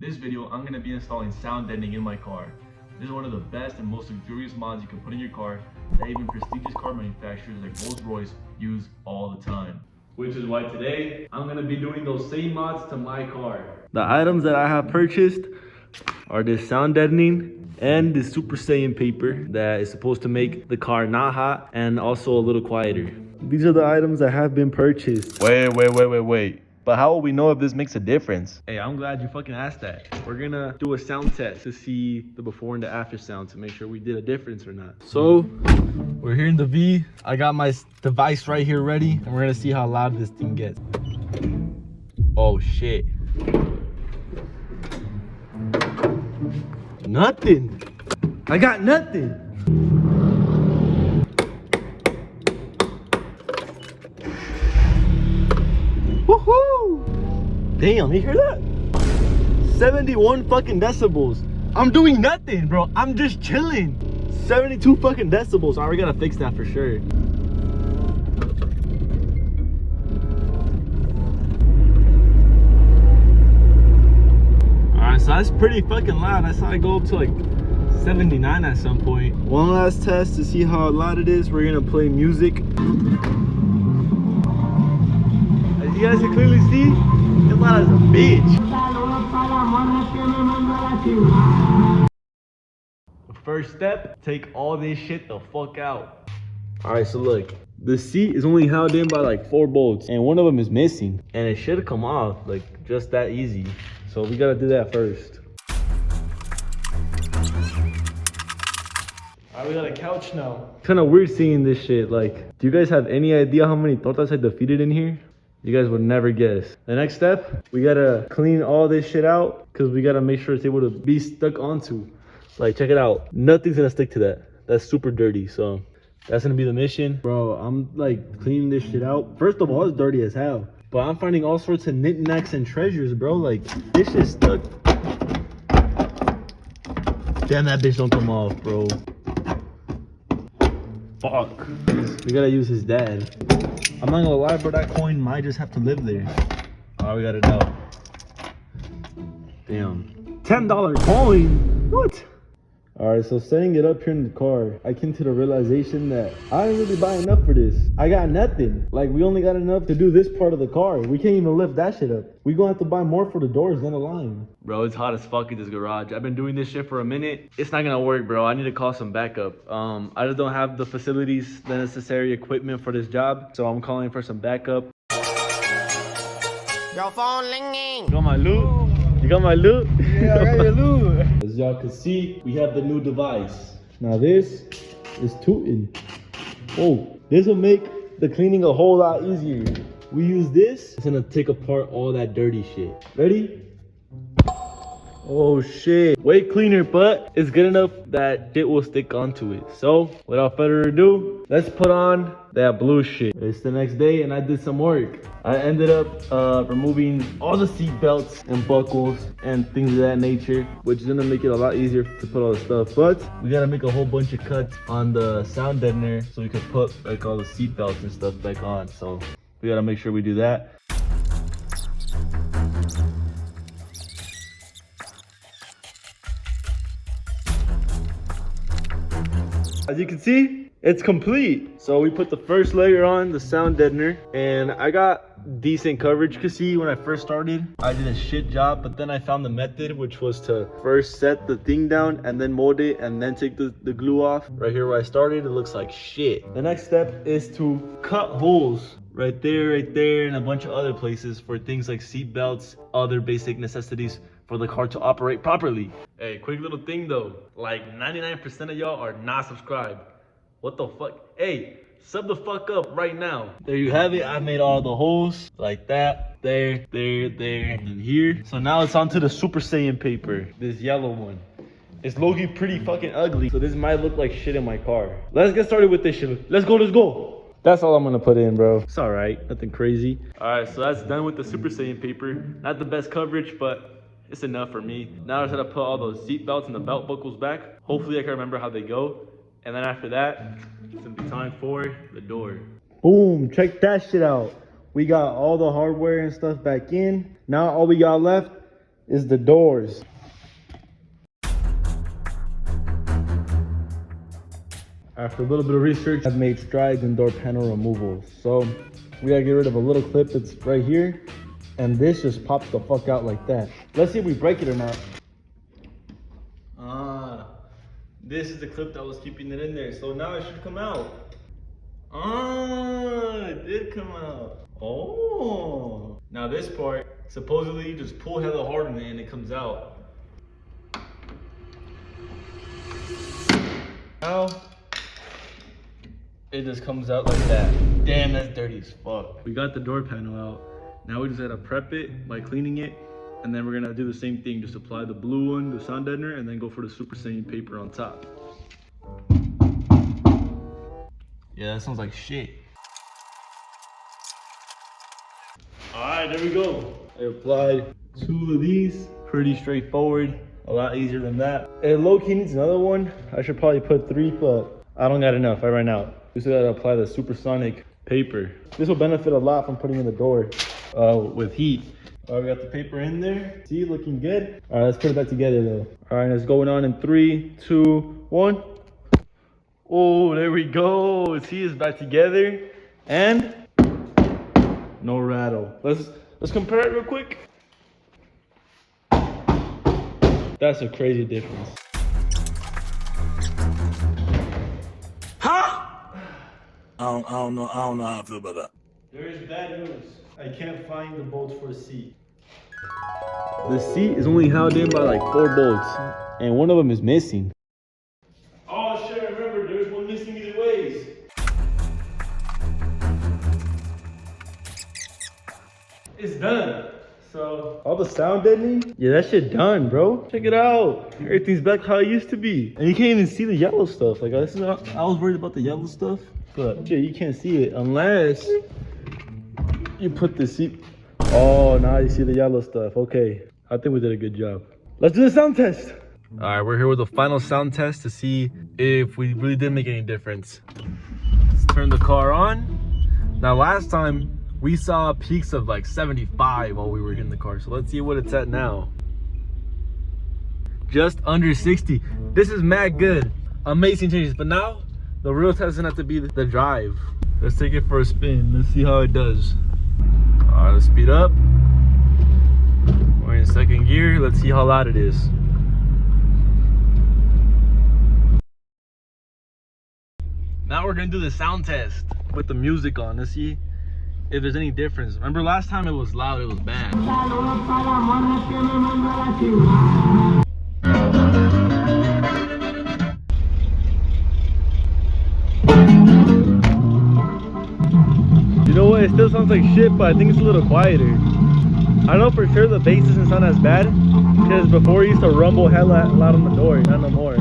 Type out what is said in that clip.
This video, I'm going to be installing sound deadening in my car. This is one of the best and most luxurious mods you can put in your car that even prestigious car manufacturers like Rolls-Royce use all the time. Which is why today, I'm going to be doing those same mods to my car. The items that I have purchased are this sound deadening and this Super Saiyan paper that is supposed to make the car not hot and also a little quieter. These are the items that have been purchased. Wait. But how will we know if this makes a difference? Hey, I'm glad you fucking asked that. We're gonna do a sound test to see the before and the after sound to make sure we did a difference or not. So, we're here in the V. I got my device right here ready, and we're gonna see how loud this thing gets. Oh shit. Nothing. I got nothing. Woohoo! Damn, you hear that? 71 fucking decibels. I'm doing nothing, bro. I'm just chilling. 72 fucking decibels. Alright, we gotta fix that for sure. Alright, so that's pretty fucking loud. I saw it go up to like 79 at some point. One last test to see how loud it is. We're gonna play music. As you guys can clearly see, it's loud as a bitch. First step, take all this shit the fuck out. Alright, so look. The seat is only held in by like 4 bolts and one of them is missing. And it should come off like just that easy. So we gotta do that first. Alright, we got a couch now. Kinda weird seeing this shit. Like, do you guys have any idea how many tortas I defeated in here? You guys would never guess. The next step, we gotta clean all this shit out because we gotta make sure it's able to be stuck onto. Like, check it out. Nothing's gonna stick to that. That's super dirty, so that's gonna be the mission. Bro, I'm like cleaning this shit out. First of all, it's dirty as hell. But I'm finding all sorts of knickknacks and treasures, bro. Like, this shit's stuck. Damn, that bitch don't come off, bro. Fuck. We gotta use his dad. I'm not gonna lie, bro, that coin might just have to live there. Alright, we got it out. Damn. $10 coin? What? Alright, so setting it up here in the car, I came to the realization that I didn't really buy enough for this. I got nothing. Like, we only got enough to do this part of the car. We can't even lift that shit up. We gonna have to buy more for the doors down the line. Bro, it's hot as fuck in this garage. I've been doing this shit for a minute. It's not gonna work, bro. I need to call some backup. I just don't have the facilities, the necessary equipment for this job. So I'm calling for some backup. Your phone ringing. You got my loot? You got my loot? Yeah, I got your loot. As y'all can see, we have the new device. Now this is tooting. Oh, this will make the cleaning a whole lot easier. We use this, it's gonna take apart all that dirty shit. Ready? Oh shit. Way cleaner, but it's good enough that shit will stick onto it. So, without further ado, let's put on that blue shit. It's the next day and I did some work. I ended up removing all the seat belts and buckles and things of that nature, which is gonna make it a lot easier to put all the stuff. But we gotta make a whole bunch of cuts on the sound deadener so we can put like all the seat belts and stuff back on. So we gotta make sure we do that. As you can see, it's complete. So we put the first layer on, the sound deadener, and I got decent coverage. You can see when I first started, I did a shit job, but then I found the method, which was to first set the thing down and then mold it and then take the glue off. Right here where I started, it looks like shit. The next step is to cut holes right there, and a bunch of other places for things like seat belts, other basic necessities for the car to operate properly. Hey, quick little thing though, like 99% of y'all are not subscribed. What the fuck? Hey, sub the fuck up right now. There you have it. I made all the holes like that, there, and here. So now it's onto the Super Saiyan paper, this yellow one. It's low-key pretty fucking ugly, so this might look like shit in my car. Let's get started with this shit. Let's go. That's all I'm gonna put in, bro. It's all right, nothing crazy. All right, so that's done with the Super Saiyan paper. Not the best coverage, but it's enough for me. Now I just gotta put all those seat belts and the belt buckles back. Hopefully I can remember how they go. And then after that, it's gonna be time for the door. Boom, check that shit out. We got all the hardware and stuff back in. Now all we got left is the doors. After a little bit of research, I've made strides in door panel removal. So we gotta get rid of a little clip that's right here. And this just pops the fuck out like that. Let's see if we break it or not. This is the clip that was keeping it in there. So now it should come out. It did come out. Oh. Now this part, supposedly you just pull hella hard on it and it comes out. Now, it just comes out like that. Damn, that's dirty as fuck. We got the door panel out. Now we just gotta prep it by cleaning it. And then we're gonna do the same thing. Just apply the blue one, the sound deadener, and then go for the super saiyan paper on top. Yeah, that sounds like shit. All right, there we go. I applied 2 of these. Pretty straightforward. A lot easier than that. It low-key needs another one. I should probably put 3, but I don't got enough. I ran out. We still gotta apply the supersonic paper. This will benefit a lot from putting in the door with heat. All right, we got the paper in there. See, looking good. All right, let's put it back together though. All right, it's going on in 3, 2, 1. Oh, there we go. See, it's back together and no rattle. Let's compare it real quick. That's a crazy difference. Huh? I don't know how I feel about that. There is bad news. I can't find the bolts for the seat. The seat is only held in by like 4 bolts, and one of them is missing. Oh shit, remember, there's one missing either ways. It's done. So, all the sound deadening? Yeah, that shit done, bro. Check it out. Everything's back how it used to be. And you can't even see the yellow stuff. Like, I was worried about the yellow stuff, but shit, you can't see it unless you put the seat. Oh, now you see the yellow stuff. Okay, I think we did a good job. Let's do the sound test. All right, we're here with the final sound test to see if we really did make any difference. Let's turn the car on. Now, last time we saw peaks of like 75 while we were in the car. So let's see what it's at now. Just under 60. This is mad good. Amazing changes. But now, the real test is gonna have to be the drive. Let's take it for a spin. Let's see how it does. All right, let's speed up. We're in 2nd gear. Let's see how loud it is. Now we're gonna do the sound test with the music on. Let's see if there's any difference. Remember last time it was loud, it was bad. You know what? It still sounds like shit, but I think it's a little quieter. I know for sure the bass doesn't sound as bad because before it used to rumble hella loud on the door, not no more.